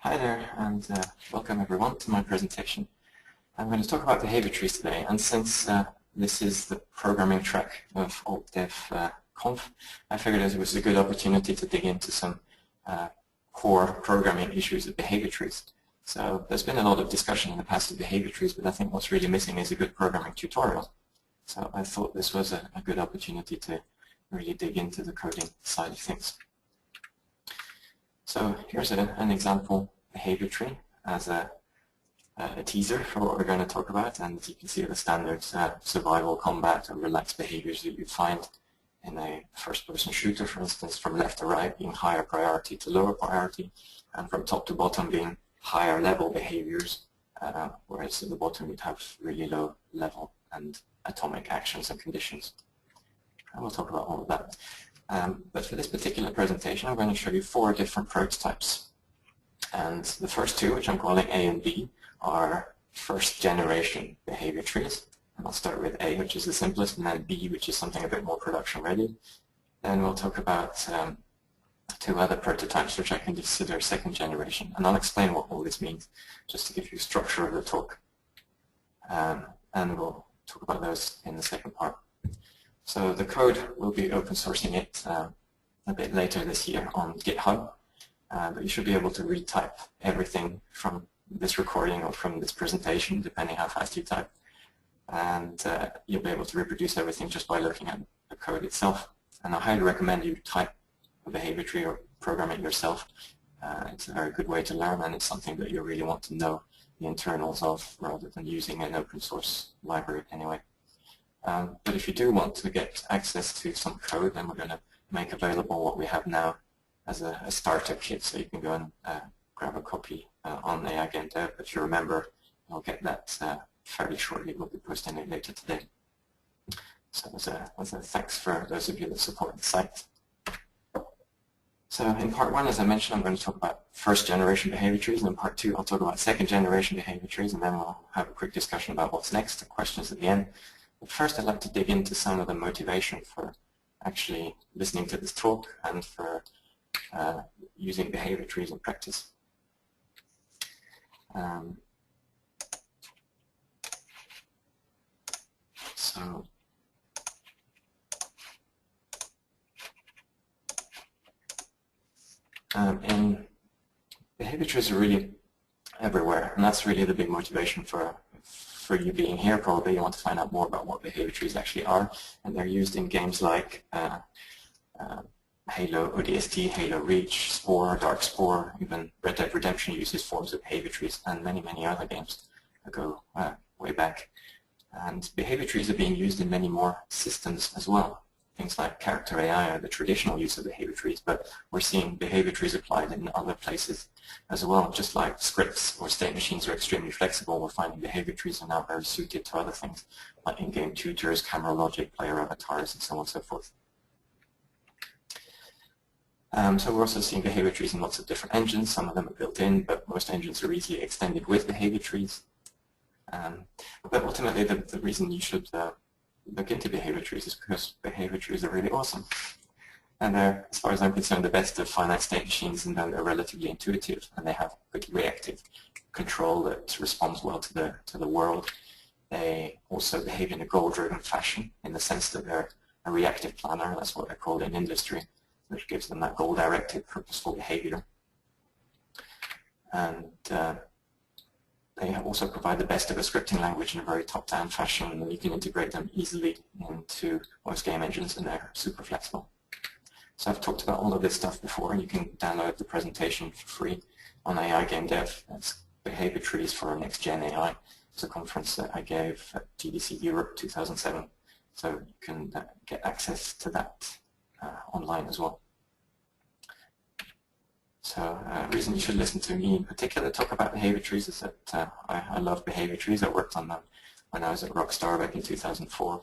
Hi there, and welcome everyone to my presentation. I'm going to talk about behavior trees today, and since this is the programming track of AltDev Conf, I figured it was a good opportunity to dig into some core programming issues of behavior trees. So there's been a lot of discussion in the past of behavior trees, but I think what's really missing is a good programming tutorial. So I thought this was a good opportunity to really dig into the coding side of things. So here's an example behavior tree as a teaser for what we're going to talk about, and as you can see the standard survival, combat, or relaxed behaviors that you'd find in a first-person shooter, for instance, from left to right being higher priority to lower priority, and from top to bottom being higher level behaviors, whereas at the bottom you'd have really low level and atomic actions and conditions. And we'll talk about all of that. But for this particular presentation, I'm going to show you 4 different prototypes. And the first 2, which I'm calling A and B, are first generation behavior trees. And I'll start with A, which is the simplest, and then B, which is something a bit more production ready. Then we'll talk about 2 other prototypes, which I can consider second generation. And I'll explain what all this means, just to give you structure of the talk. And we'll talk about those in the second part. So the code, we'll be open sourcing it a bit later this year on GitHub, but you should be able to retype everything from this recording or from this presentation, depending how fast you type, and you'll be able to reproduce everything just by looking at the code itself. And I highly recommend you type a behavior tree or program it yourself. It's a very good way to learn, and it's something that you really want to know the internals of rather than using an open source library anyway. But if you do want to get access to some code, then we're going to make available what we have now as a starter kit, so you can go and grab a copy on AI Game Dev. If you remember, I'll get that fairly shortly. We'll be posting it later today. So as a thanks for those of you that support the site. So in part 1, as I mentioned, I'm going to talk about first generation behavior trees, and in part 2 I'll talk about second generation behavior trees, and then we'll have a quick discussion about what's next and questions at the end. But first, I'd like to dig into some of the motivation for actually listening to this talk and for using behavior trees in practice. And behavior trees are really everywhere, and that's really the big motivation for you being here. Probably you want to find out more about what behavior trees actually are, and they're used in games like Halo ODST, Halo Reach, Spore, Dark Spore, even Red Dead Redemption uses forms of behavior trees, and many, many other games that go way back. And behavior trees are being used in many more systems as well. Things like character AI are the traditional use of behavior trees, but we're seeing behavior trees applied in other places as well. Just like scripts or state machines are extremely flexible, we're finding behavior trees are now very suited to other things, like in-game tutors, camera logic, player avatars, and so on and so forth. So we're also seeing behavior trees in lots of different engines. Some of them are built in, but most engines are easily extended with behavior trees. But ultimately, the reason you should look into behavior trees is because behavior trees are really awesome. And they're, as far as I'm concerned, the best of finite state machines, and they're relatively intuitive, and they have good reactive control that responds well to the world. They also behave in a goal-driven fashion, in the sense that they're a reactive planner. That's what they're called in industry, which gives them that goal-directed, purposeful behavior. And they also provide the best of a scripting language in a very top-down fashion, and you can integrate them easily into most game engines, and they're super flexible. So I've talked about all of this stuff before, and you can download the presentation for free on AI Game Dev. That's Behavior Trees for Next Gen AI. It's a conference that I gave at GDC Europe 2007, so you can get access to that online as well. So the reason you should listen to me in particular talk about behavior trees is that I love behavior trees. I worked on them when I was at Rockstar back in 2004.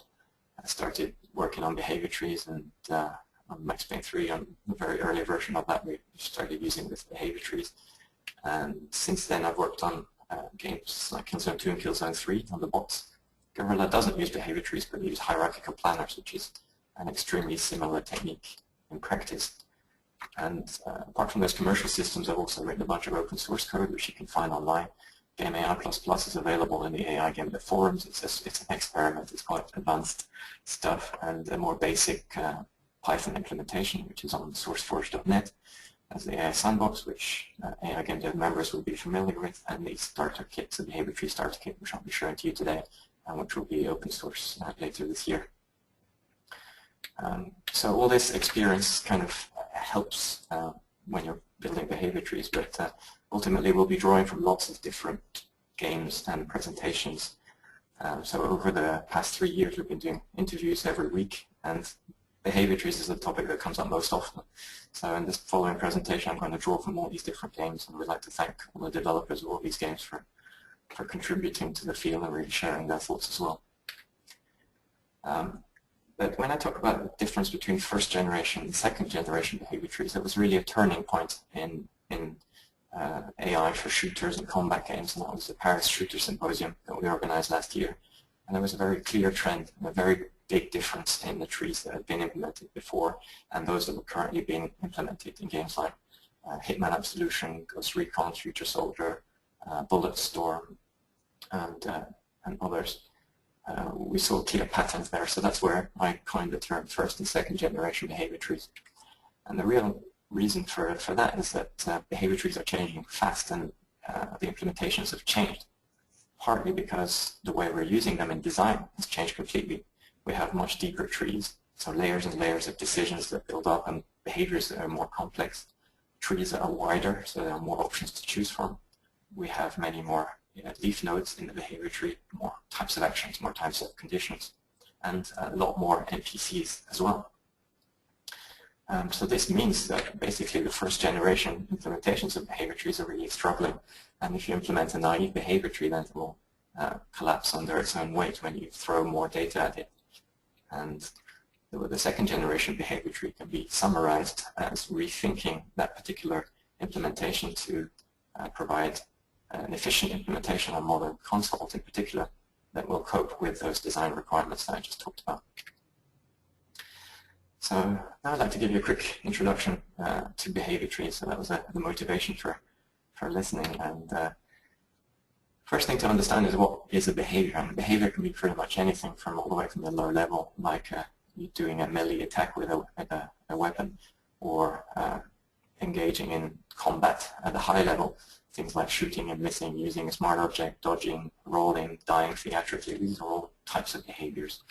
I started working on behavior trees, and on Max Payne 3, on the very early version of that, we started using with behavior trees. And since then I've worked on games like Killzone 2 and Killzone 3 on the bots. Guerrilla doesn't use behavior trees, but they use hierarchical planners, which is an extremely similar technique in practice. And apart from those commercial systems, I've also written a bunch of open source code, which you can find online. Game AI++ is available in the AI Game Dev forums. It's an experiment. It's quite advanced stuff, and a more basic Python implementation, which is on sourceforge.net, as the AI Sandbox, which AI Game Dev members will be familiar with, and the starter kit, the Behavior Tree starter kit, which I'll be showing to you today, and which will be open source later this year. So all this experience kind of helps when you're building behavior trees, but ultimately we'll be drawing from lots of different games and presentations. So over the past 3 years we've been doing interviews every week, and behavior trees is a topic that comes up most often. So in this following presentation I'm going to draw from all these different games, and we'd like to thank all the developers of all these games for contributing to the field and really sharing their thoughts as well. But when I talk about the difference between first generation and second generation behavior trees, it was really a turning point in AI for shooters and combat games, and that was the Paris Shooter Symposium that we organized last year. And there was a very clear trend and a very big difference in the trees that had been implemented before and those that were currently being implemented in games like Hitman Absolution, Ghost Recon, Future Soldier, Bulletstorm, and others. We saw clear patterns there, so that's where I coined the term first and second generation behavior trees. And the real reason for that is that behavior trees are changing fast, and the implementations have changed, partly because the way we're using them in design has changed completely. We have much deeper trees, so layers and layers of decisions that build up, and behaviors that are more complex, trees that are wider, so there are more options to choose from. We have many more leaf nodes in the behavior tree, more types of actions, more types of conditions, and a lot more NPCs as well. So this means that basically the first generation implementations of behavior trees are really struggling, and if you implement a naive behavior tree, then it will collapse under its own weight when you throw more data at it. And the second generation behavior tree can be summarized as rethinking that particular implementation to provide an efficient implementation on modern consoles in particular that will cope with those design requirements that I just talked about. So now I'd like to give you a quick introduction to behavior trees. So that was the motivation for listening. And first thing to understand is what is a behavior. And behavior can be pretty much anything from all the way from the low level, like you doing a melee attack with a weapon, or engaging in combat at a high level. Things like shooting and missing, using a smart object, dodging, rolling, dying theatrically. These are all types of behaviors.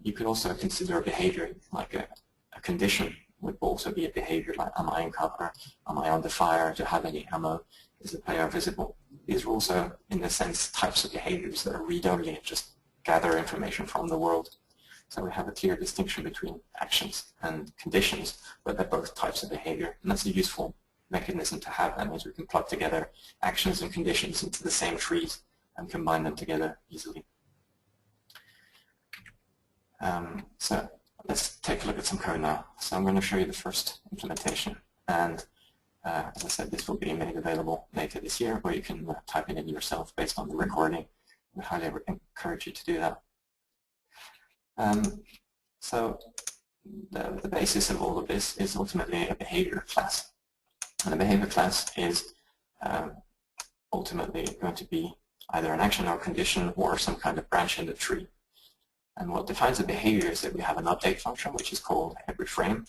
You could also consider a behavior like a condition would also be a behavior, like am I in cover, am I under fire, do I have any ammo, is the player visible. These are also, in a sense, types of behaviors that are read-only and just gather information from the world. So we have a clear distinction between actions and conditions, but they're both types of behavior, and that's a useful mechanism to have. That means we can plug together actions and conditions into the same trees and combine them together easily. So let's take a look at some code now. So I'm going to show you the first implementation, and as I said, this will be made available later this year, or you can type it in yourself based on the recording. I highly encourage you to do that. So the basis of all of this is ultimately a behavior class. And a behavior class is ultimately going to be either an action or condition or some kind of branch in the tree. And what defines a behavior is that we have an update function, which is called every frame,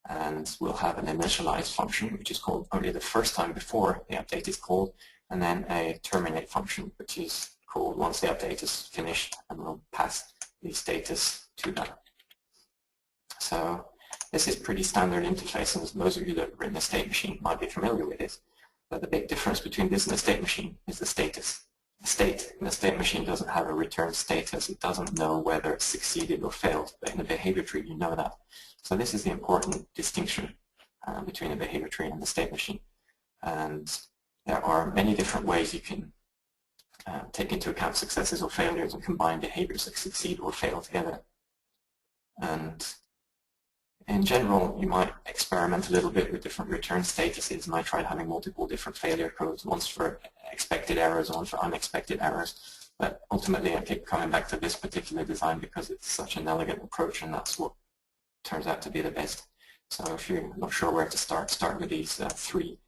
and we'll have an initialize function, which is called only the first time before the update is called, and then a terminate function, which is called once the update is finished, and we'll pass the status to that. So this is pretty standard interface, and those of you that have written a state machine might be familiar with it. But the big difference between this and a state machine is the status. The state in a state machine doesn't have a return status. It doesn't know whether it succeeded or failed. But in a behavior tree, you know that. So this is the important distinction between a behavior tree and the state machine. And there are many different ways you can take into account successes or failures and combine behaviors that succeed or fail together. And in general, you might experiment a little bit with different return statuses. You might try having multiple different failure codes, ones for expected errors, one for unexpected errors. But ultimately, I keep coming back to this particular design because it's such an elegant approach, and that's what turns out to be the best. So if you're not sure where to start with these 3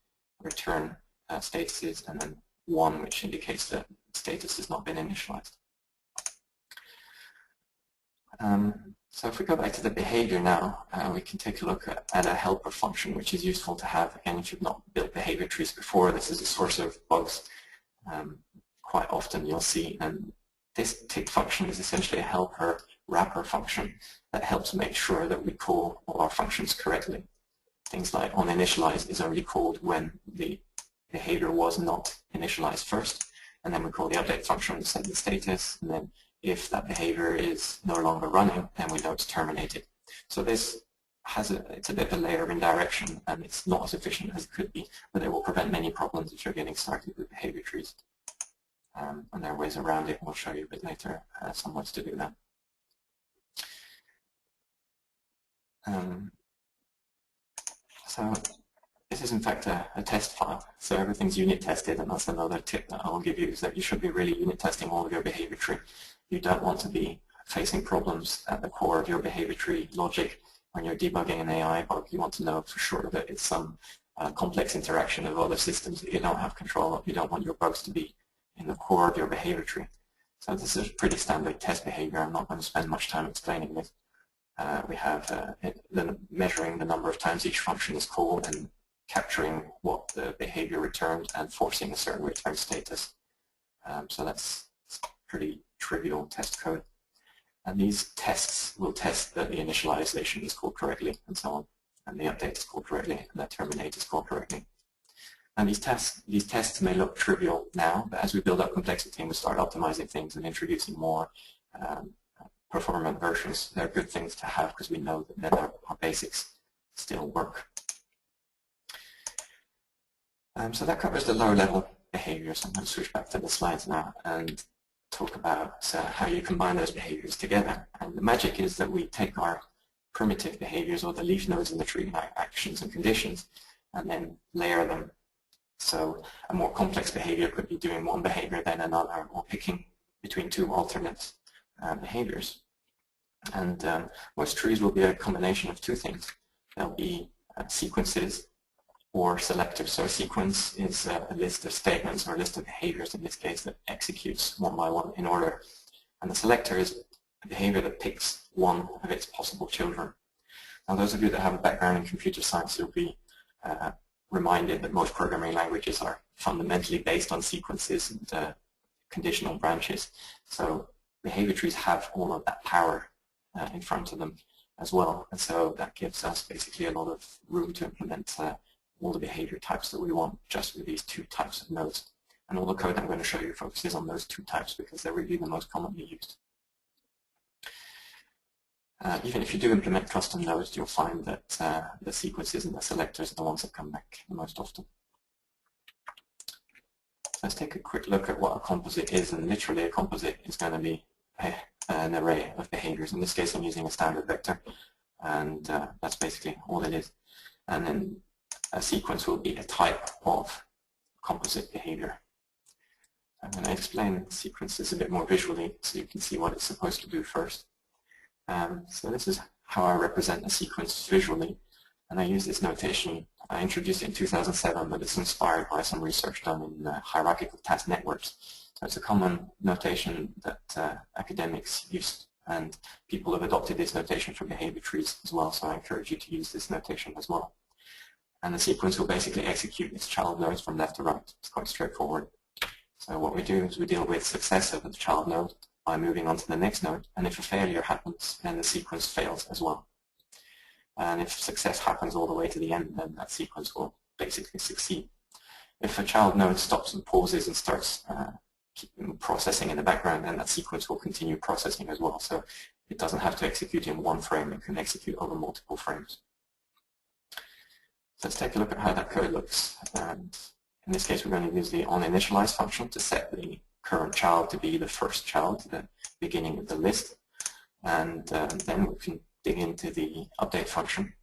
return statuses, and then 1 which indicates that status has not been initialized. So if we go back to the behavior now, we can take a look at a helper function, which is useful to have. Again, if you've not built behavior trees before, this is a source of bugs. Quite often you'll see, and this tick function is essentially a helper wrapper function that helps make sure that we call all our functions correctly. Things like onInitialize is only called when the behavior was not initialized first, and then we call the update function to set the status, and then if that behavior is no longer running, then we know it's terminated. So this has it's a bit of a layer of indirection, and it's not as efficient as it could be, but it will prevent many problems if you're getting started with behavior trees. And there are ways around it. We'll show you a bit later some ways to do that. So this is in fact a test file. So everything's unit tested, and that's another tip that I'll give you, is that you should be really unit testing all of your behavior tree. You don't want to be facing problems at the core of your behavior tree logic when you're debugging an AI bug. You want to know for sure that it's some complex interaction of other systems that you don't have control of. You don't want your bugs to be in the core of your behavior tree. So this is pretty standard test behavior. I'm not going to spend much time explaining this. We have measuring the number of times each function is called and capturing what the behavior returned and forcing a certain return status. So that's pretty trivial test code. And these tests will test that the initialization is called correctly and so on, and the update is called correctly, and that terminate is called correctly. And these tests may look trivial now, but as we build up complexity and we start optimizing things and introducing more performant versions, they're good things to have because we know that then our basics still work. So that covers the lower level behaviors. I'm going to switch back to the slides now and talk about how you combine those behaviors together. And the magic is that we take our primitive behaviors, or the leaf nodes in the tree, like actions and conditions, and then layer them. So a more complex behavior could be doing one behavior then another, or picking between 2 alternate behaviors. And most trees will be a combination of 2 things. There'll be sequences or selectors. So a sequence is a list of statements or a list of behaviors, in this case, that executes one by one in order. And the selector is a behavior that picks one of its possible children. Now, those of you that have a background in computer science will be reminded that most programming languages are fundamentally based on sequences and conditional branches. So behavior trees have all of that power in front of them as well. And so that gives us basically a lot of room to implement all the behavior types that we want just with these 2 types of nodes. And all the code I'm going to show you focuses on those 2 types because they're really the most commonly used. Even if you do implement custom nodes, you'll find that the sequences and the selectors are the ones that come back the most often. Let's take a quick look at what a composite is, and literally a composite is going to be an array of behaviors. In this case, I'm using a standard vector, and that's basically all it is. And then a sequence will be a type of composite behavior. I'm going to explain sequences a bit more visually so you can see what it's supposed to do first. So this is how I represent a sequence visually, and I use this notation. I introduced it in 2007, but it's inspired by some research done in hierarchical task networks. So it's a common notation that academics use, and people have adopted this notation for behavior trees as well, so I encourage you to use this notation as well. And the sequence will basically execute its child nodes from left to right. It's quite straightforward. So what we do is we deal with success of the child node by moving on to the next node, and if a failure happens, then the sequence fails as well. And if success happens all the way to the end, then that sequence will basically succeed. If a child node stops and pauses and starts processing in the background, then that sequence will continue processing as well. So it doesn't have to execute in one frame, it can execute over multiple frames. So let's take a look at how that code looks. And in this case, we're going to use the onInitialize function to set the current child to be the first child, the beginning of the list. And then we can dig into the update function.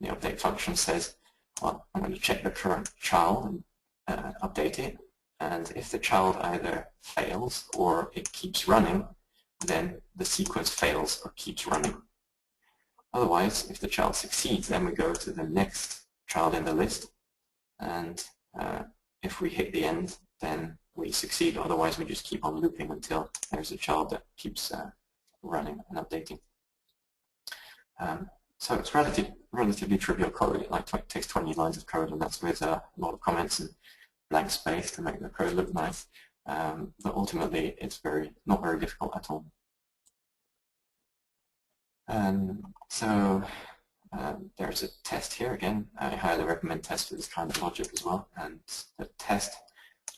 The update function says, well, I'm going to check the current child and update it. And if the child either fails or it keeps running, then the sequence fails or keeps running. Otherwise, if the child succeeds, then we go to the next child in the list, and if we hit the end, then we succeed. Otherwise, we just keep on looping until there's a child that keeps running and updating. So it's relatively trivial code. It takes 20 lines of code, and that's with a lot of comments and blank space to make the code look nice. But ultimately, it's not very difficult at all. So there's a test here again. I highly recommend tests for this kind of logic as well. And the test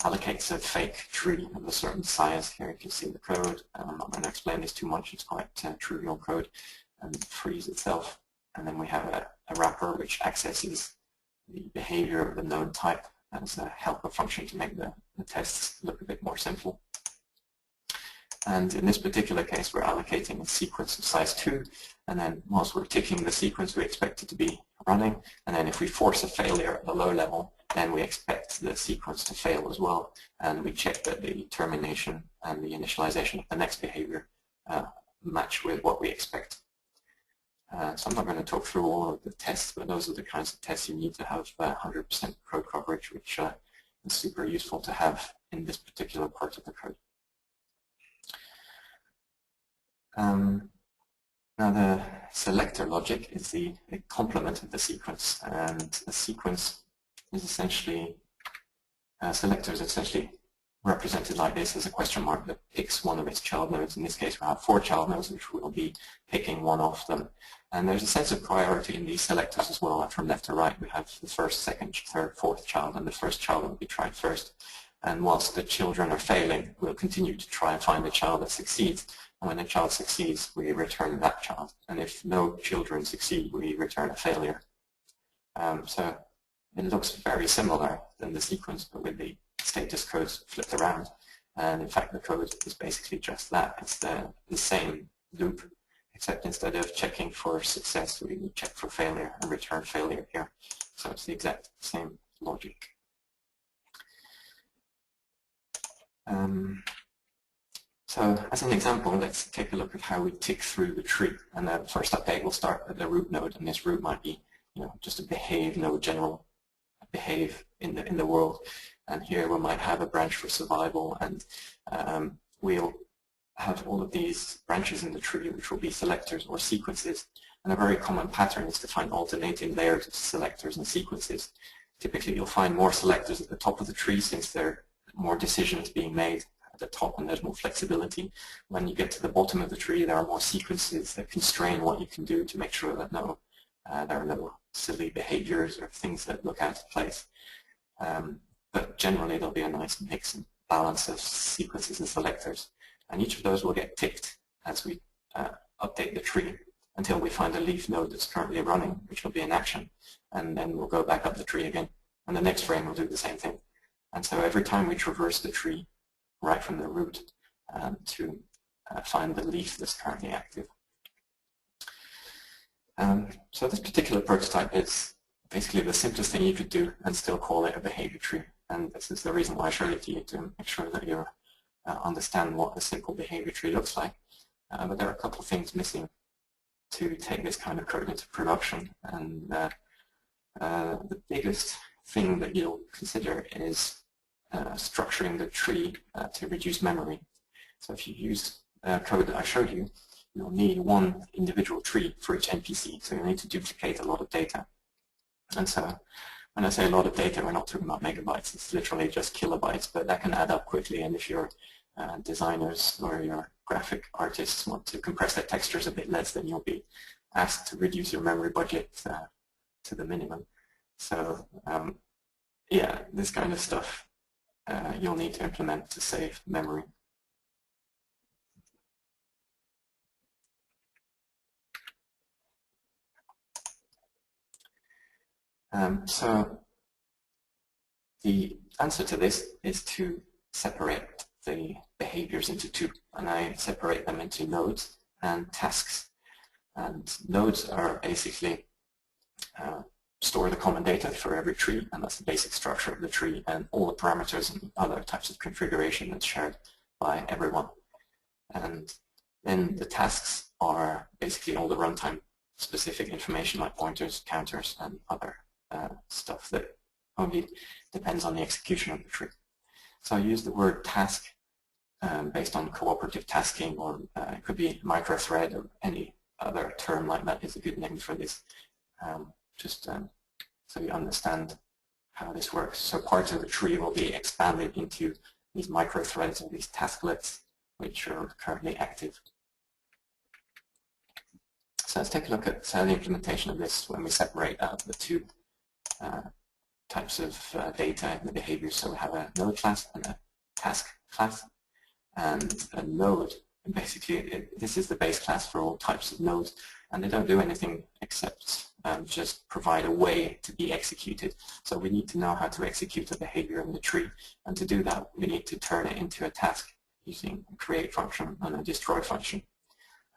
allocates a fake tree of a certain size. Here you can see the code. I'm not going to explain this too much. It's quite trivial code, and it frees itself. And then we have a wrapper which accesses the behavior of the node type as a helper function to make the tests look a bit more simple. And in this particular case, we're allocating a sequence of size 2, and then whilst we're ticking the sequence, we expect it to be running, and then if we force a failure at the low level, then we expect the sequence to fail as well, and we check that the termination and the initialization of the next behavior match with what we expect. So I'm not going to talk through all of the tests, but those are the kinds of tests you need to have 100% code coverage, which is super useful to have in this particular part of the code. Now the selector logic is the complement of the sequence, and the sequence is essentially, selector is essentially represented like this as a question mark that picks one of its child nodes. In this case, we have 4 child nodes, which will be picking one of them. And there's a sense of priority in these selectors as well. From left to right, we have the first, second, third, fourth child, and the first child will be tried first. And whilst the children are failing, we'll continue to try and find the child that succeeds. And when the child succeeds, we return that child. And if no children succeed, we return a failure. So it looks very similar than the sequence, but with the status codes flipped around. And in fact, the code is basically just that. It's the same loop, except instead of checking for success, we check for failure and return failure here. So it's the exact same logic. So as an example, let's take a look at how we tick through the tree. And the first update will start at the root node, and this root might be, just a behave node, general behave in the world. And here we might have a branch for survival, and we'll have all of these branches in the tree, which will be selectors or sequences. And a very common pattern is to find alternating layers of selectors and sequences. Typically, you'll find more selectors at the top of the tree, since there are more decisions being made at the top and there's more flexibility. When you get to the bottom of the tree, there are more sequences that constrain what you can do to make sure that there are no silly behaviors or things that look out of place. But generally, there'll be a nice mix and balance of sequences and selectors. And each of those will get ticked as we update the tree until we find a leaf node that's currently running, which will be in action. And then we'll go back up the tree again. And the next frame will do the same thing. And so every time we traverse the tree right from the root to find the leaf that's currently active. So this particular prototype is basically the simplest thing you could do and still call it a behavior tree. And this is the reason why I showed it to you, to make sure that you understand what a simple behavior tree looks like. But there are a couple of things missing to take this kind of code into production. And the biggest thing that you'll consider is structuring the tree to reduce memory. So if you use code that I showed you, you'll need one individual tree for each NPC. So you need to duplicate a lot of data. And so when I say a lot of data, we're not talking about megabytes. It's literally just kilobytes, but that can add up quickly. And if your designers or your graphic artists want to compress their textures a bit less, then you'll be asked to reduce your memory budget to the minimum. So yeah, this kind of stuff you'll need to implement to save memory. So the answer to this is to separate the behaviors into two, and I separate them into nodes and tasks. And nodes are basically store the common data for every tree, and that's the basic structure of the tree, and all the parameters and other types of configuration that's shared by everyone. And then the tasks are basically all the runtime specific information like pointers, counters, and other stuff that only depends on the execution of the tree. So I use the word task based on cooperative tasking, or it could be microthread, or any other term like that is a good name for this, so you understand how this works. So parts of the tree will be expanded into these microthreads or these tasklets, which are currently active. So let's take a look at the implementation of this when we separate out the two types of data in the behavior. So we have a node class and a task class. And a node, basically, this is the base class for all types of nodes, and they don't do anything except just provide a way to be executed. So we need to know how to execute a behavior in the tree, and to do that we need to turn it into a task using a create function and a destroy function.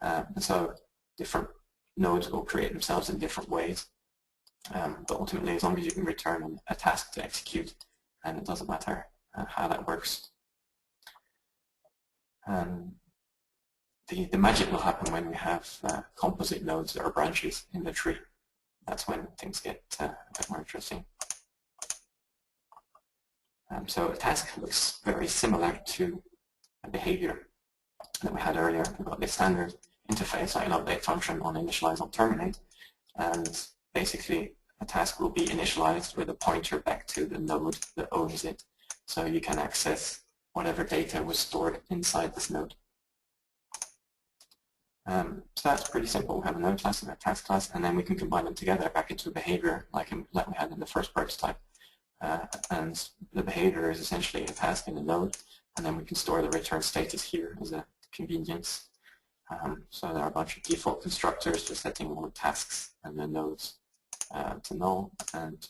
And so different nodes will create themselves in different ways, but ultimately as long as you can return a task to execute, and it doesn't matter how that works. The magic will happen when we have composite nodes or branches in the tree. That's when things get a bit more interesting. So a task looks very similar to a behavior that we had earlier. We've got this standard interface, update function on initialize on terminate, and basically a task will be initialized with a pointer back to the node that owns it, so you can access whatever data was stored inside this node. So that's pretty simple. We have a node class and a task class, and then we can combine them together back into a behavior like we had in the first prototype. And the behavior is essentially a task in the node, and then we can store the return status here as a convenience. So there are a bunch of default constructors for setting all the tasks and the nodes to null, and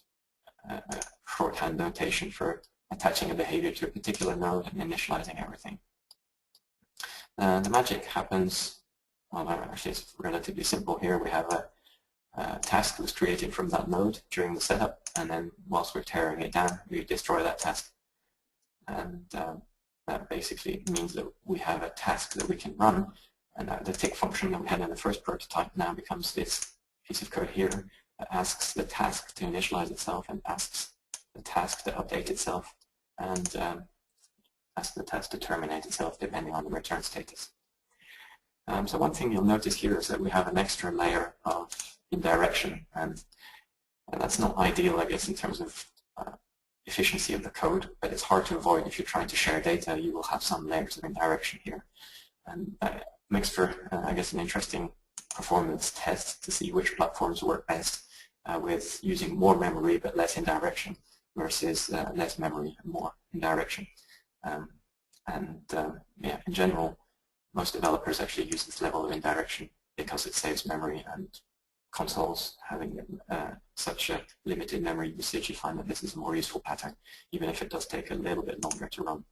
a shorthand notation for attaching a behavior to a particular node and initializing everything. The magic happens, well, actually it's relatively simple here. We have a task that was created from that node during the setup, and then whilst we're tearing it down, we destroy that task. And that basically means that we have a task that we can run, and the tick function that we had in the first prototype now becomes this piece of code here that asks the task to initialize itself and asks the task to update itself, and asks the task to terminate itself depending on the return status. So one thing you'll notice here is that we have an extra layer of indirection, and that's not ideal, I guess, in terms of efficiency of the code, but it's hard to avoid. If you're trying to share data, you will have some layers of indirection here, and that makes for, I guess, an interesting performance test to see which platforms work best with using more memory but less indirection versus less memory and more indirection. Yeah, in general, most developers actually use this level of indirection because it saves memory, and consoles having such a limited memory usage, you find that this is a more useful pattern, even if it does take a little bit longer to run.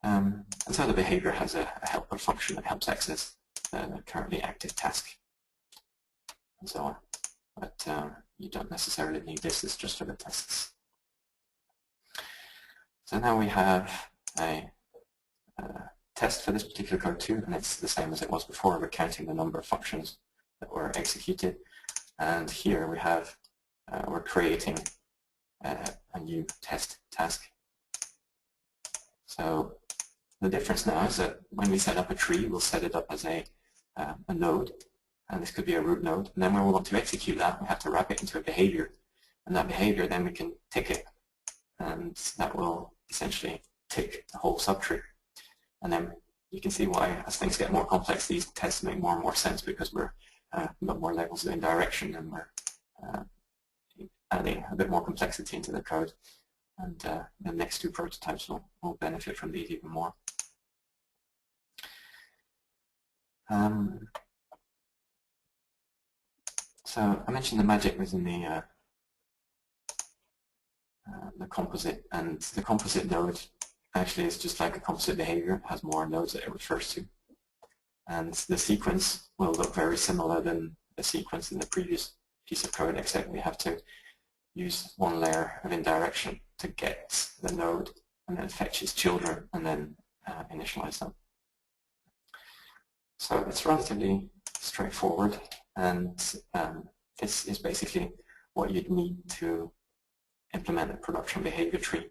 And so the behavior has a helper function that helps access the currently active task, and so on. But you don't necessarily need this, it's just for the tests. So now we have a test for this particular code too, and it's the same as it was before. We're counting the number of functions that were executed, and here we have we're creating a new test task. So the difference now is that when we set up a tree, we'll set it up as a node, and this could be a root node, and then when we want to execute that, we have to wrap it into a behavior, and that behavior then we can tick it, and that will essentially tick the whole subtree. And then you can see why, as things get more complex, these tests make more and more sense, because we've got more levels of indirection, and we're adding a bit more complexity into the code. And the next two prototypes will benefit from these even more. So I mentioned the magic within the composite, and the composite node actually is just like a composite behavior. It has more nodes that it refers to, and the sequence will look very similar than the sequence in the previous piece of code, except we have to use one layer of indirection to get the node, and then fetch its children, and then initialize them. So it's relatively straightforward, and this is basically what you'd need to implement a production behavior tree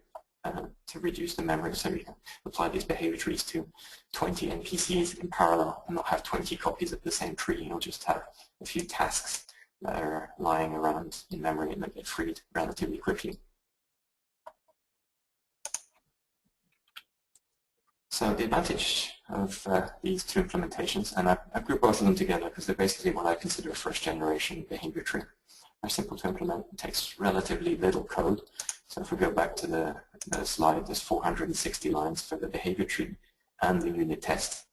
to reduce the memory. So you can apply these behavior trees to 20 NPCs in parallel and not have 20 copies of the same tree. You'll just have a few tasks that are lying around in memory and that get freed relatively quickly. So the advantage of these two implementations, and I've grouped both of them together because they're basically what I consider a first-generation behavior tree. They're simple to implement. It takes relatively little code. So if we go back to the slide, there's 460 lines for the behavior tree and the unit test.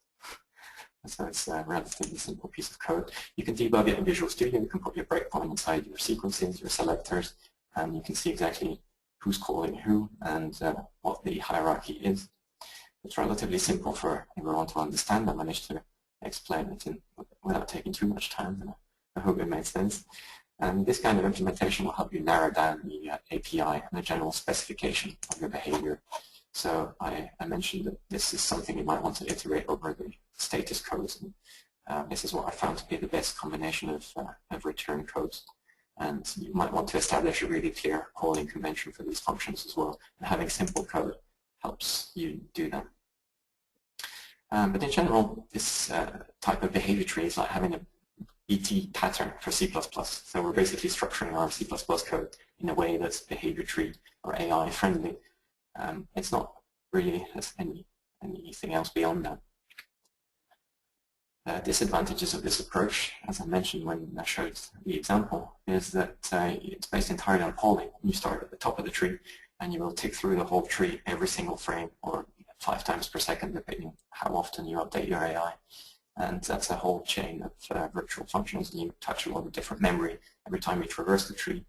So it's a relatively simple piece of code. You can debug it in Visual Studio. You can put your breakpoint inside your sequences, your selectors, and you can see exactly who's calling who and what the hierarchy is. It's relatively simple for everyone to understand. I managed to explain it without taking too much time, and I hope it made sense. And this kind of implementation will help you narrow down the API and the general specification of your behavior. So I mentioned that this is something you might want to iterate over the status codes. And, this is what I found to be the best combination of return codes. And you might want to establish a really clear calling convention for these functions as well. And having simple code helps you do that. But in general, this type of behavior tree is like having a BT pattern for C++. So we're basically structuring our C++ code in a way that's behavior tree or AI friendly. It's not really anything else beyond that. Disadvantages of this approach, as I mentioned when I showed the example, is that it's based entirely on polling. You start at the top of the tree and you will tick through the whole tree every single frame, or 5 times per second, depending how often you update your AI. And that's a whole chain of virtual functions, and you touch a lot of different memory every time you traverse the tree.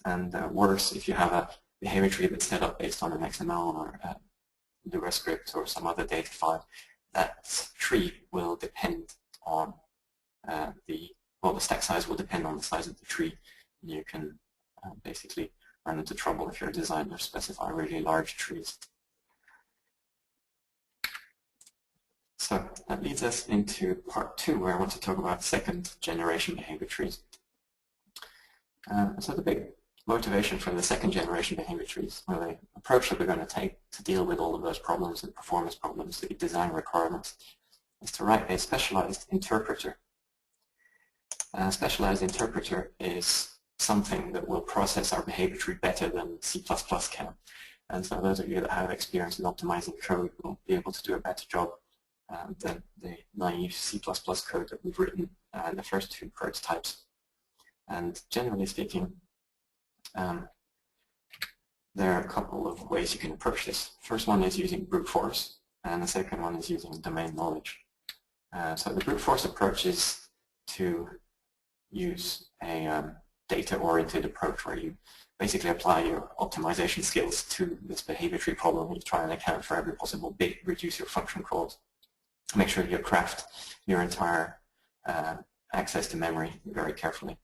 And worse, if you have a behavior tree that's set up based on an XML or Lua script or some other data file, that tree will depend on the stack size will depend on the size of the tree. You can basically run into trouble if you're a designer specify really large trees. So that leads us into part 2, where I want to talk about second generation behavior trees. So the big motivation for the second generation behavior trees, or the approach that we're going to take to deal with all of those problems and performance problems, the design requirements, is to write a specialized interpreter. A specialized interpreter is something that will process our behavior tree better than C++ can. And so those of you that have experience in optimizing code will be able to do a better job than the naive C++ code that we've written in the first 2 prototypes. And generally speaking, there are a couple of ways you can approach this. First one is using brute force, and the second one is using domain knowledge. So the brute force approach is to use a data-oriented approach where you basically apply your optimization skills to this behavior tree problem. You try and account for every possible bit, reduce your function calls, make sure you craft your entire access to memory very carefully.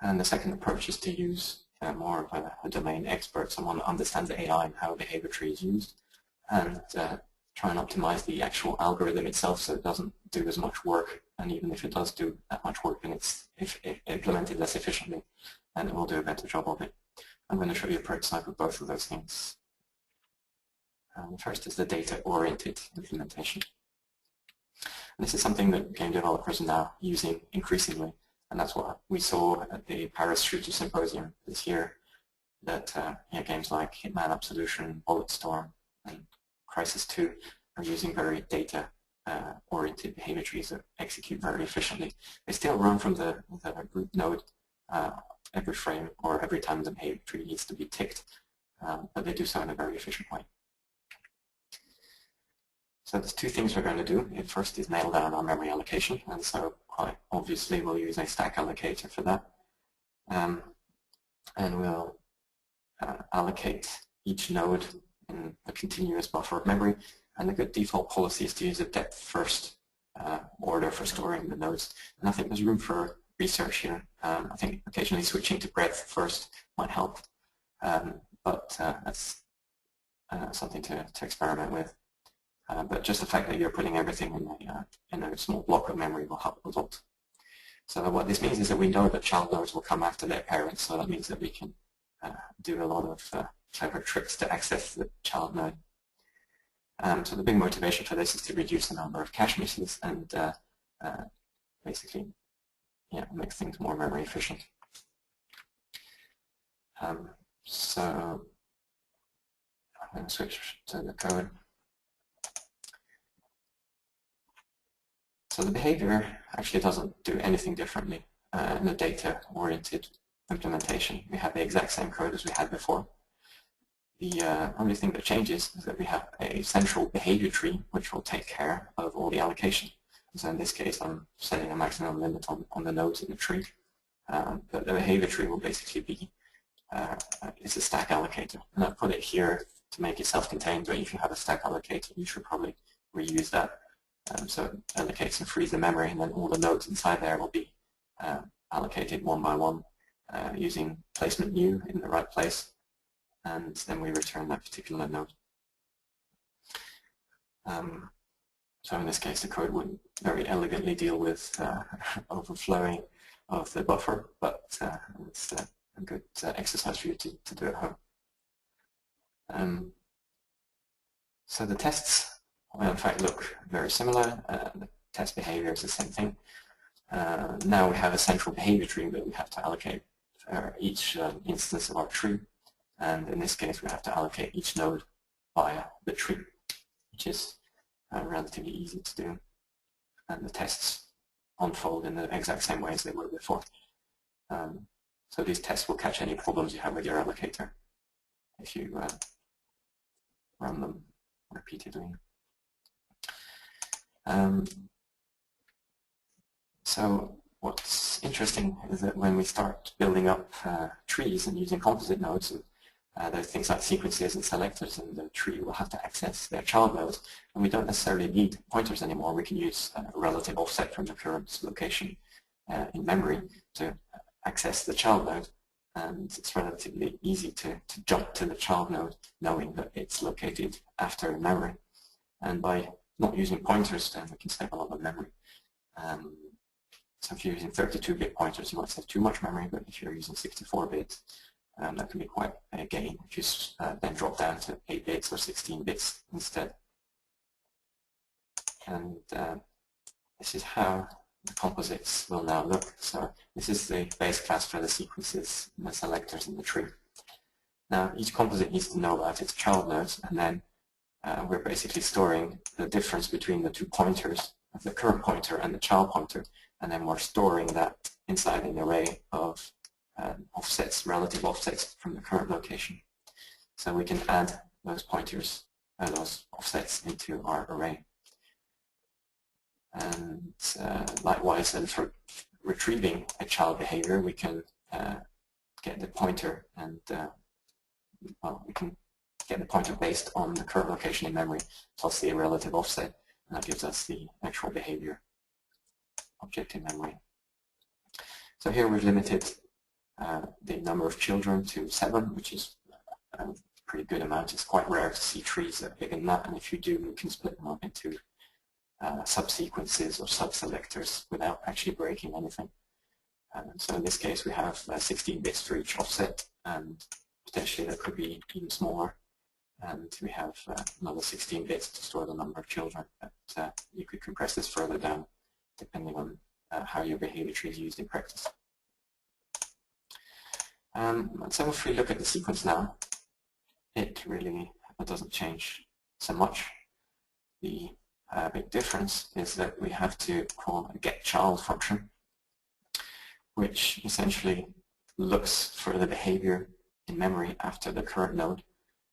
And the second approach is to use more of a domain expert, someone that understands AI and how a behavior tree is used, and try and optimize the actual algorithm itself so it doesn't do as much work. And even if it does do that much work, then it's implemented less efficiently, and it will do a better job of it. I'm going to show you a prototype of both of those things. First is the data-oriented implementation. And this is something that game developers are now using increasingly, and that's what we saw at the Paris Shooter Symposium this year, that games like Hitman Absolution, Bulletstorm, and Crysis 2 are using very data-oriented behavior trees that execute very efficiently. They still run from the root node every frame or every time the behavior tree needs to be ticked, but they do so in a very efficient way. So there's 2 things we're going to do. First is nail down our memory allocation, and so quite obviously we'll use a stack allocator for that. And we'll allocate each node in a continuous buffer of memory, and the good default policy is to use a depth first order for storing the nodes. And I think there's room for research here. I think occasionally switching to breadth first might help, but that's something to experiment with. But just the fact that you're putting everything in a small block of memory will help a lot. So what this means is that we know that child nodes will come after their parents, so that means that we can do a lot of clever tricks to access the child node. So the big motivation for this is to reduce the number of cache misses and basically make things more memory efficient. So I'm going to switch to the code. So the behavior actually doesn't do anything differently in a data-oriented implementation. We have the exact same code as we had before. The only thing that changes is that we have a central behavior tree which will take care of all the allocation. So in this case, I'm setting a maximum limit on the nodes in the tree. But the behavior tree will basically be it's a stack allocator. And I've put it here to make it self-contained, but if you have a stack allocator, you should probably reuse that. So it allocates and frees the memory, and then all the nodes inside there will be allocated one by one using placement new in the right place, and then we return that particular node. So in this case, the code would very elegantly deal with overflowing of the buffer, but it's a good exercise for you to do at home. So the tests will in fact look very similar. The test behavior is the same thing. Now we have a central behavior tree that we have to allocate for each instance of our tree, and in this case we have to allocate each node via the tree, which is relatively easy to do, and the tests unfold in the exact same way as they were before. So these tests will catch any problems you have with your allocator if you run them repeatedly. So what's interesting is that when we start building up trees and using composite nodes, there's things like sequences and selectors, and the tree will have to access their child nodes, and we don't necessarily need pointers anymore. We can use a relative offset from the current location in memory to access the child node, and it's relatively easy to jump to the child node knowing that it's located after in memory. And by not using pointers, then we can save a lot of memory. So if you're using 32-bit pointers, you might save too much memory, but if you're using 64-bit, that can be quite a gain if you then drop down to 8 bits or 16 bits instead. And this is how the composites will now look. So this is the base class for the sequences and the selectors in the tree. Now each composite needs to know about its child nodes, and then we're basically storing the difference between the two pointers, of the current pointer and the child pointer, and then we're storing that inside an array of offsets, relative offsets from the current location. So we can add those pointers, those offsets into our array. And likewise, and for retrieving a child behavior, we can get the pointer, and we can get the pointer based on the current location in memory plus the relative offset, and that gives us the actual behavior object in memory. So here we've limited the number of children to 7, which is a pretty good amount. It's quite rare to see trees that are bigger than that, and if you do, you can split them up into subsequences or sub-selectors without actually breaking anything. So in this case we have 16 bits for each offset, and potentially that could be even smaller, and we have another 16 bits to store the number of children. But you could compress this further down depending on how your behavior tree is used in practice. So if we look at the sequence now, it really doesn't change so much. The big difference is that we have to call a getChild function, which essentially looks for the behavior in memory after the current node.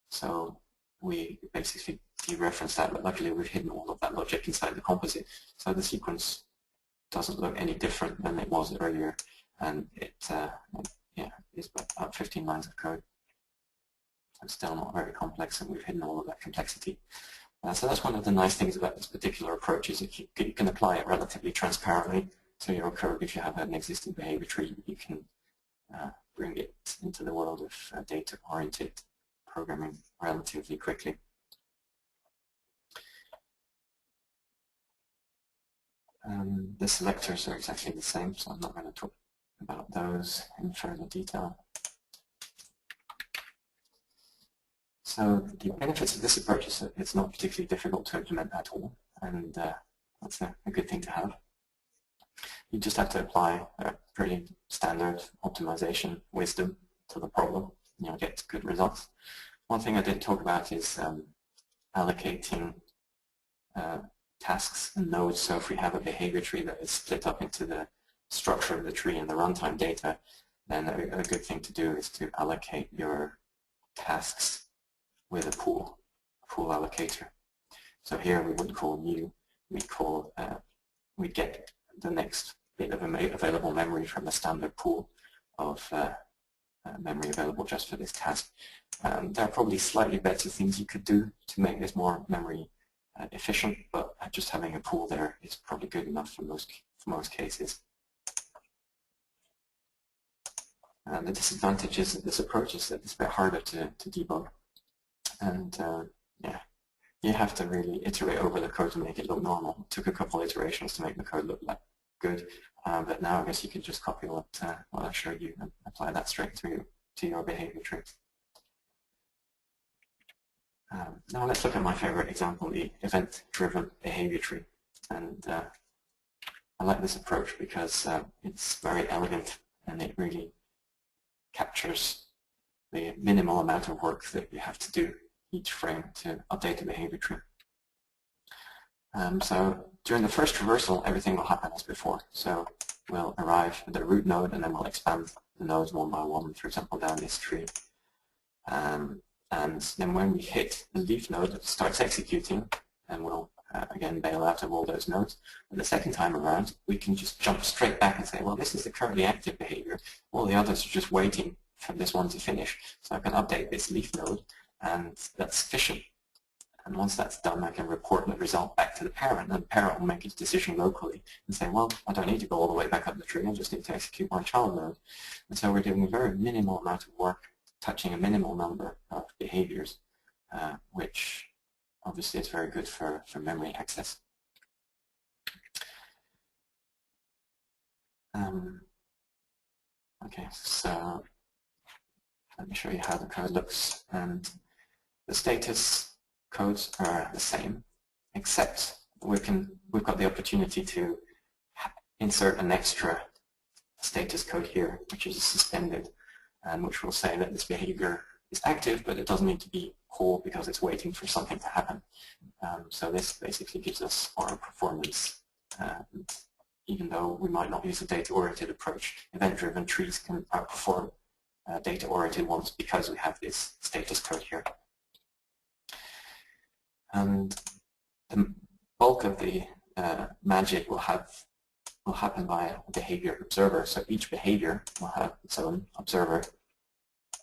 So we basically dereference that, but luckily we've hidden all of that logic inside the composite. So the sequence doesn't look any different than it was earlier, and it is about 15 lines of code. It's still not very complex, and we've hidden all of that complexity. So that's one of the nice things about this particular approach, is that you can apply it relatively transparently to your code. If you have an existing behavior tree, you can bring it into the world of data-oriented programming relatively quickly. The selectors are exactly the same, so I'm not going to talk about those in further detail. So the benefits of this approach is that it's not particularly difficult to implement at all, and that's a good thing to have. You just have to apply a pretty standard optimization wisdom to the problem, and you'll get good results. One thing I didn't talk about is allocating tasks and nodes. So if we have a behavior tree that is split up into the structure of the tree and the runtime data, then a good thing to do is to allocate your tasks with a pool allocator. So here we wouldn't call new, we get the next bit of available memory from a standard pool of memory available just for this task. There are probably slightly better things you could do to make this more memory efficient, but just having a pool there is probably good enough for most cases. The disadvantages of this approach is that it's a bit harder to debug, and yeah, you have to really iterate over the code to make it look normal. It took a couple iterations to make the code look like good, but now I guess you can just copy what I showed you and apply that straight to your behavior tree. Now let's look at my favorite example, the event-driven behavior tree. And I like this approach because it's very elegant and it really captures the minimal amount of work that you have to do each frame to update a behavior tree. So during the first traversal, everything will happen as before. So we'll arrive at the root node and then we'll expand the nodes one by one, for example, down this tree. And then when we hit the leaf node, it starts executing, and we'll again bail out of all those nodes. And the second time around, we can just jump straight back and say, well, this is the currently active behavior. All the others are just waiting for this one to finish. So I can update this leaf node, and that's sufficient. And once that's done, I can report the result back to the parent, and the parent will make its decision locally and say, well, I don't need to go all the way back up the tree, I just need to execute my child node. And so we're doing a very minimal amount of work, touching a minimal number of behaviors, which obviously is very good for memory access. Okay, so let me show you how the code looks. And the status codes are the same, except we've got the opportunity to insert an extra status code here, which is suspended, and which will say that this behavior is active, but it doesn't need to be called because it's waiting for something to happen. So this basically gives us our performance. Even though we might not use a data-oriented approach, event-driven trees can outperform data-oriented ones because we have this status code here. And the bulk of the magic will happen by a behavior observer. So each behavior will have its own observer.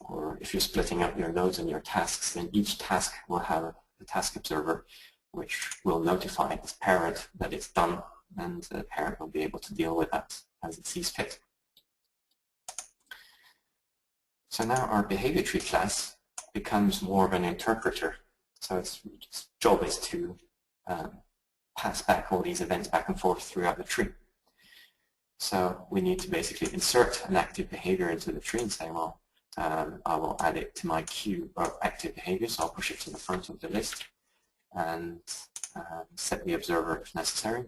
Or if you're splitting up your nodes and your tasks, then each task will have a task observer, which will notify its parent that it's done, and the parent will be able to deal with that as it sees fit. So now our behavior tree class becomes more of an interpreter. So its job is to pass back all these events back and forth throughout the tree. So we need to basically insert an active behavior into the tree and say, well, I will add it to my queue of active behaviors, so I'll push it to the front of the list and set the observer if necessary.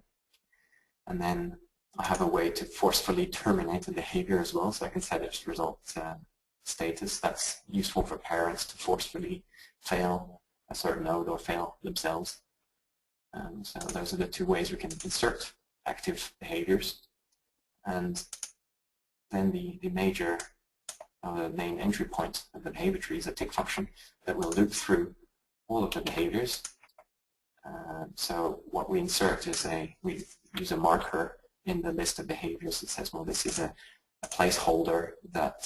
And then I have a way to forcefully terminate the behavior as well, so I can set its result status. That's useful for parents to forcefully fail a certain node or fail themselves. So those are the two ways we can insert active behaviors. And then the major main entry point of the behavior tree is a tick function that will loop through all of the behaviors. So what we insert is we use a marker in the list of behaviors that says, well, this is a placeholder that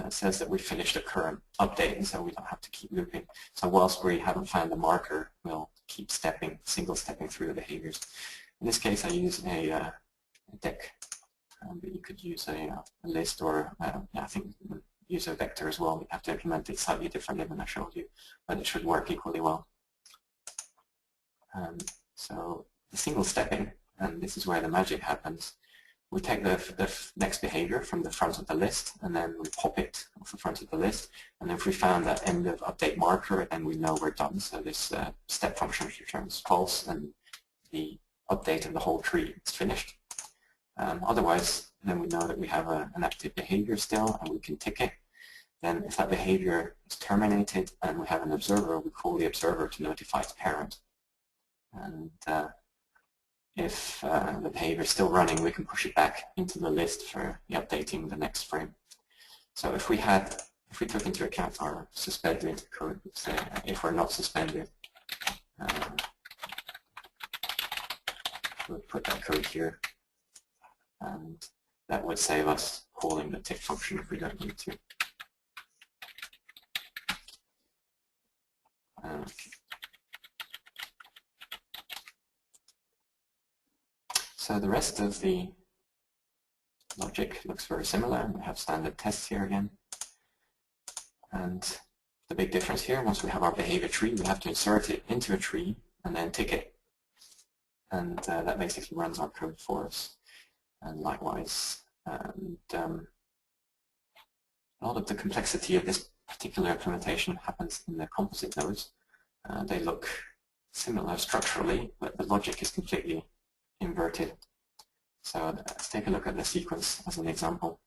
says that we finished a current update, and so we don't have to keep looping. So whilst we haven't found the marker, we'll keep single stepping through the behaviors. In this case, I use a deck. But you could use a list, or I think use a vector as well. We have to implement it slightly differently than I showed you, but it should work equally well. So the single stepping and this is where the magic happens. We take the next behavior from the front of the list, and then we pop it off the front of the list. And if we found that end of update marker, then we know we're done. So this step function returns false, and the update of the whole tree is finished. Otherwise, then we know that we have an active behavior still, and we can tick it. Then if that behavior is terminated and we have an observer, we call the observer to notify its parent. And if the behavior is still running, we can push it back into the list for updating the next frame. So if we took into account our suspended code, say if we're not suspended, we'll put that code here, and that would save us calling the tick function if we don't need to. So the rest of the logic looks very similar. We have standard tests here again. And the big difference here, once we have our behavior tree, we have to insert it into a tree and then tick it. And that basically runs our code for us. And likewise, a lot of the complexity of this particular implementation happens in the composite nodes. They look similar structurally, but the logic is completely inverted. So let's take a look at the sequence as an example.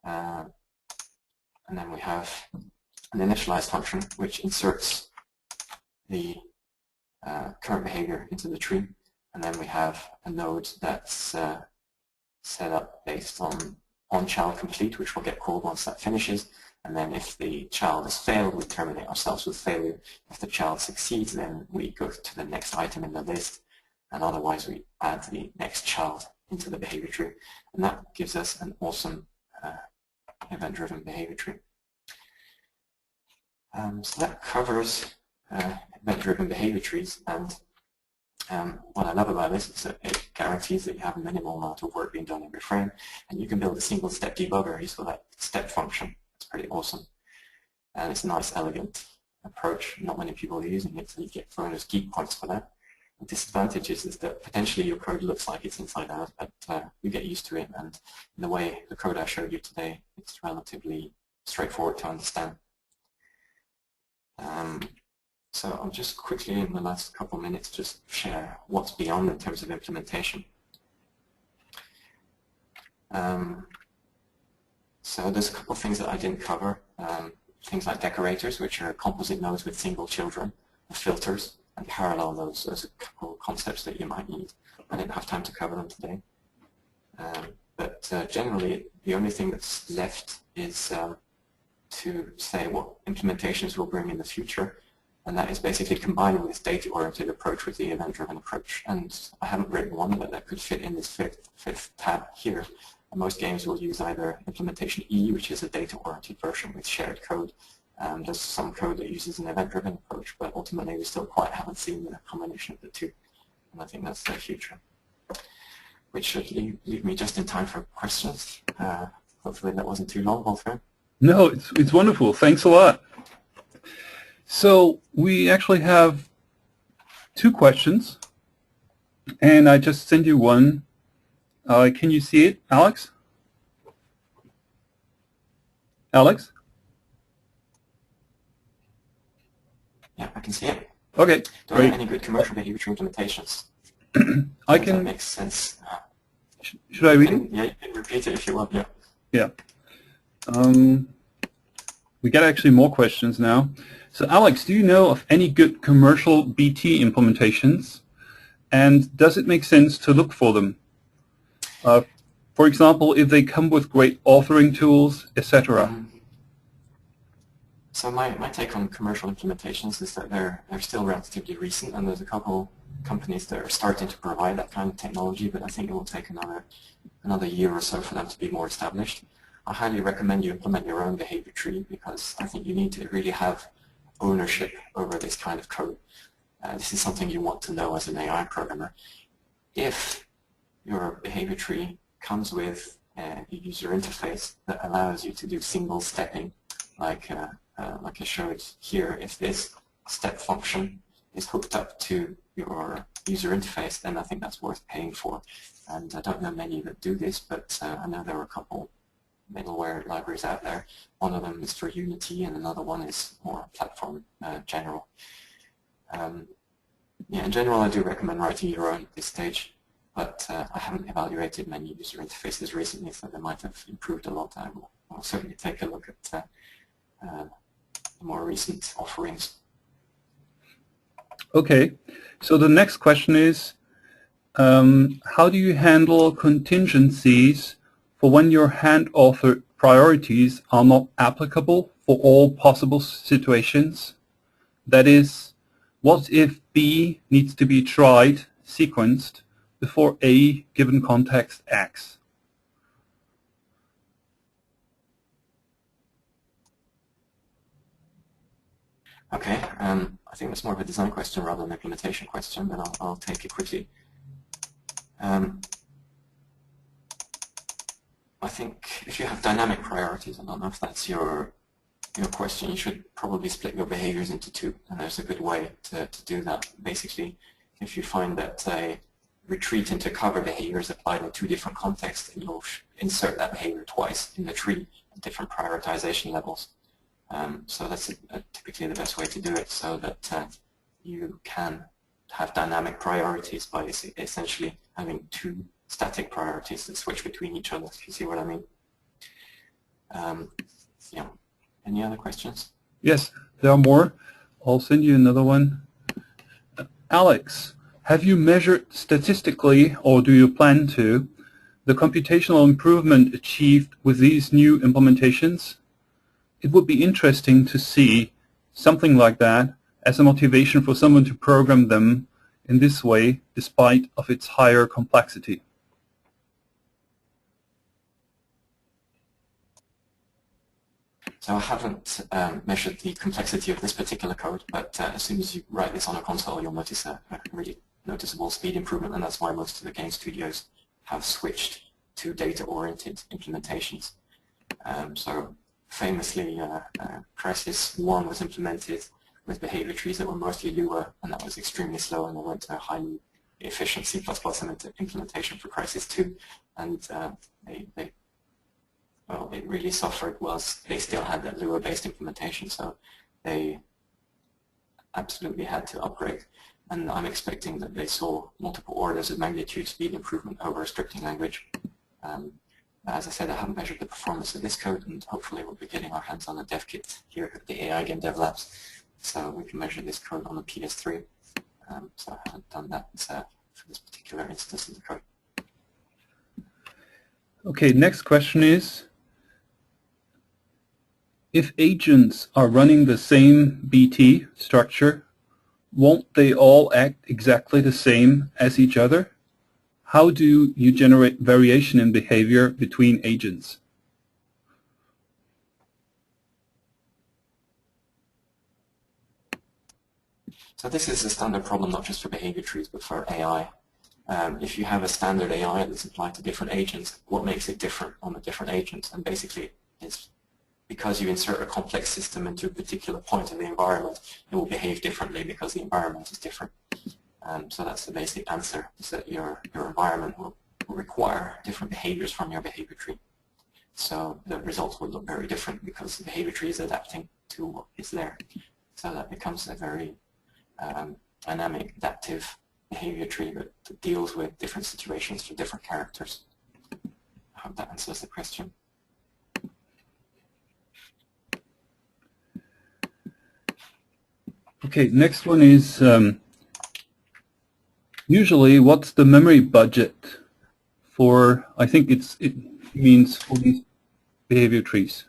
And then we have an initialize function which inserts the current behavior into the tree, and then we have a node that's set up based on child complete, which will get called once that finishes. And then if the child has failed, we terminate ourselves with failure. If the child succeeds, then we go to the next item in the list, and otherwise we add the next child into the behavior tree. And that gives us an awesome event-driven behavior tree. So that covers event-driven behavior trees, and what I love about this is that it guarantees that you have a minimal amount of work being done every frame, and you can build a single-step debugger using that step function. It's pretty awesome, and it's a nice, elegant approach. Not many people are using it, so you get thrown as geek points for that. The disadvantage is that potentially your code looks like it's inside out, but you get used to it, and in the way the code I showed you today, it's relatively straightforward to understand. So I'll just quickly, in the last couple of minutes, just share what's beyond in terms of implementation. So there's a couple of things that I didn't cover. Things like decorators, which are composite nodes with single children, filters, and parallel nodes. Those are a couple of concepts that you might need. I didn't have time to cover them today. But generally, the only thing that's left is to say what implementations we'll bring in the future, and that is basically combining this data-oriented approach with the event-driven approach. And I haven't written one, but that could fit in this fifth tab here. And most games will use either implementation E, which is a data-oriented version with shared code. There's some code that uses an event-driven approach, but ultimately we still quite haven't seen the combination of the two. And I think that's the future, which should leave me just in time for questions. Hopefully that wasn't too long, Wolfgang. No, it's wonderful. Thanks a lot. So we actually have 2 questions, and I just sent you one. Can you see it, Alex? Alex? Yeah, I can see it. Okay, do I have any good commercial behavior tree implementations? I can. That makes sense. Should I read it? Yeah, you can repeat it if you want. Yeah. Yeah. We got actually more questions now. So Alex, do you know of any good commercial BT implementations? And does it make sense to look for them? For example, if they come with great authoring tools, etc. So my take on commercial implementations is that they're still relatively recent, and there's a couple companies that are starting to provide that kind of technology, but I think it will take another year or so for them to be more established. I highly recommend you implement your own behavior tree, because I think you need to really have ownership over this kind of code. This is something you want to know as an AI programmer. If your behavior tree comes with a user interface that allows you to do single stepping, like I showed here, if this step function is hooked up to your user interface, then I think that's worth paying for. And I don't know many that do this, but I know there are a couple middleware libraries out there. One of them is for Unity, and another one is more platform general. Yeah, in general, I do recommend writing your own at this stage, but I haven't evaluated many user interfaces recently, so they might have improved a lot. I'll certainly take a look at the more recent offerings. Okay, so the next question is, how do you handle contingencies for when your hand-authored priorities are not applicable for all possible situations? That is, what if B needs to be tried, sequenced, before A given context acts? Okay, I think that's more of a design question rather than an implementation question, but I'll take it quickly. I think if you have dynamic priorities, I don't know if that's your question, you should probably split your behaviors into two, and there's a good way to do that. Basically, if you find that a retreat into cover behavior is applied in two different contexts, then you'll insert that behavior twice in the tree at different prioritization levels. So that's typically the best way to do it, so that you can have dynamic priorities by essentially having two static priorities that switch between each other, if you see what I mean. Yeah. Any other questions? Yes, there are more. I'll send you another one. Alex, have you measured statistically, or do you plan to, the computational improvement achieved with these new implementations? It would be interesting to see something like that as a motivation for someone to program them in this way, despite of its higher complexity. So I haven't measured the complexity of this particular code, but as soon as you write this on a console, you'll notice a really noticeable speed improvement, and that's why most of the game studios have switched to data-oriented implementations. So famously, Crysis 1 was implemented with behavior trees that were mostly Lua, and that was extremely slow, and they went to a highly efficient C++ implementation for Crysis 2, and well, it really suffered was they still had that Lua-based implementation, so they absolutely had to upgrade. And I'm expecting that they saw multiple orders of magnitude speed improvement over a scripting language. As I said, I haven't measured the performance of this code, and hopefully we'll be getting our hands on a dev kit here at the AI Game Dev Labs, so we can measure this code on the PS3. So I haven't done that for this particular instance of the code. Okay, next question is, if agents are running the same BT structure, won't they all act exactly the same as each other? How do you generate variation in behavior between agents? So this is a standard problem not just for behavior trees but for AI. If you have a standard AI that's applied to different agents, what makes it different on the different agents? And basically it's because you insert a complex system into a particular point of the environment, it will behave differently because the environment is different. So that's the basic answer, is that your environment will require different behaviors from your behavior tree. So the results will look very different because the behavior tree is adapting to what is there. So that becomes a very dynamic, adaptive behavior tree that deals with different situations for different characters. I hope that answers the question. Okay, next one is, usually what's the memory budget for, I think it means for these behavior trees?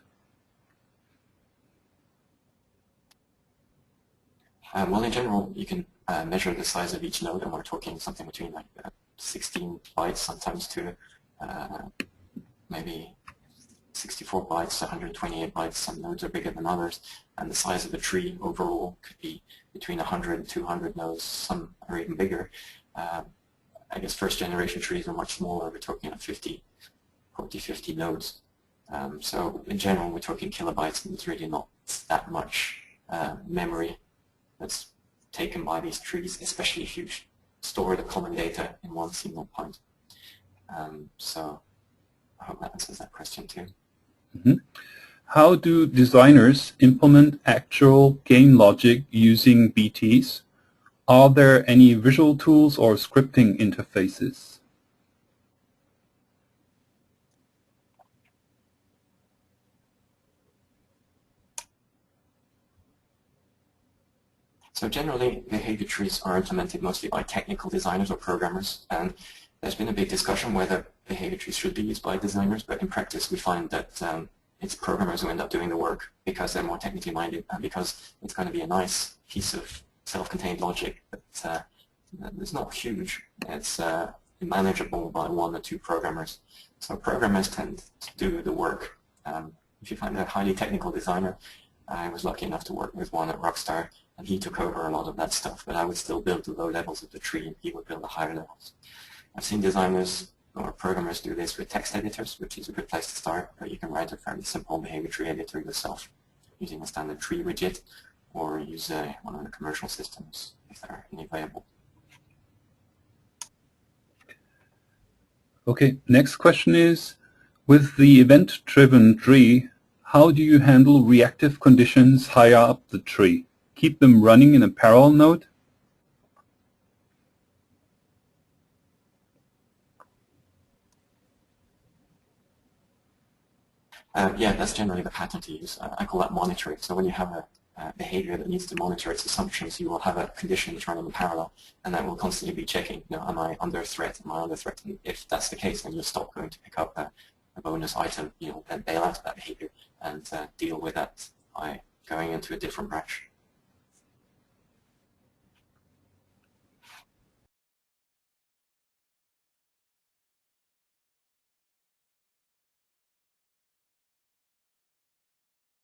Well, in general, you can measure the size of each node, and we're talking something between like 16 bytes sometimes to maybe 64 bytes, 128 bytes. Some nodes are bigger than others, and the size of the tree overall could be between 100 and 200 nodes. Some are even bigger. I guess first generation trees are much smaller. We're talking 40, 50 nodes. So in general, we're talking kilobytes, and it's really not that much memory that's taken by these trees, especially if you store the common data in one single point. So I hope that answers that question too. Mm-hmm. How do designers implement actual game logic using BTs? Are there any visual tools or scripting interfaces? So generally, behavior trees are implemented mostly by technical designers or programmers, and there's been a big discussion whether behavior trees should be used by designers, but in practice we find that it's programmers who end up doing the work because they're more technically minded and because it's going to be a nice piece of self-contained logic that it's not huge. It's manageable by 1 or 2 programmers. So programmers tend to do the work. If you find a highly technical designer, I was lucky enough to work with one at Rockstar, and he took over a lot of that stuff, but I would still build the low levels of the tree and he would build the higher levels. I've seen designers or programmers do this with text editors, which is a good place to start, but you can write a fairly simple behavior tree editor yourself using a standard tree widget, or use one of the commercial systems if there are any available. Okay, next question is, with the event-driven tree, how do you handle reactive conditions higher up the tree? Keep them running in a parallel node? Yeah, that's generally the pattern to use. I call that monitoring. So when you have a behavior that needs to monitor its assumptions, you will have a condition that's running in parallel, and that will constantly be checking, am I under threat? Am I under threat? And if that's the case, then you'll stop going to pick up a bonus item. You'll then bail out of that behavior and deal with that by going into a different branch.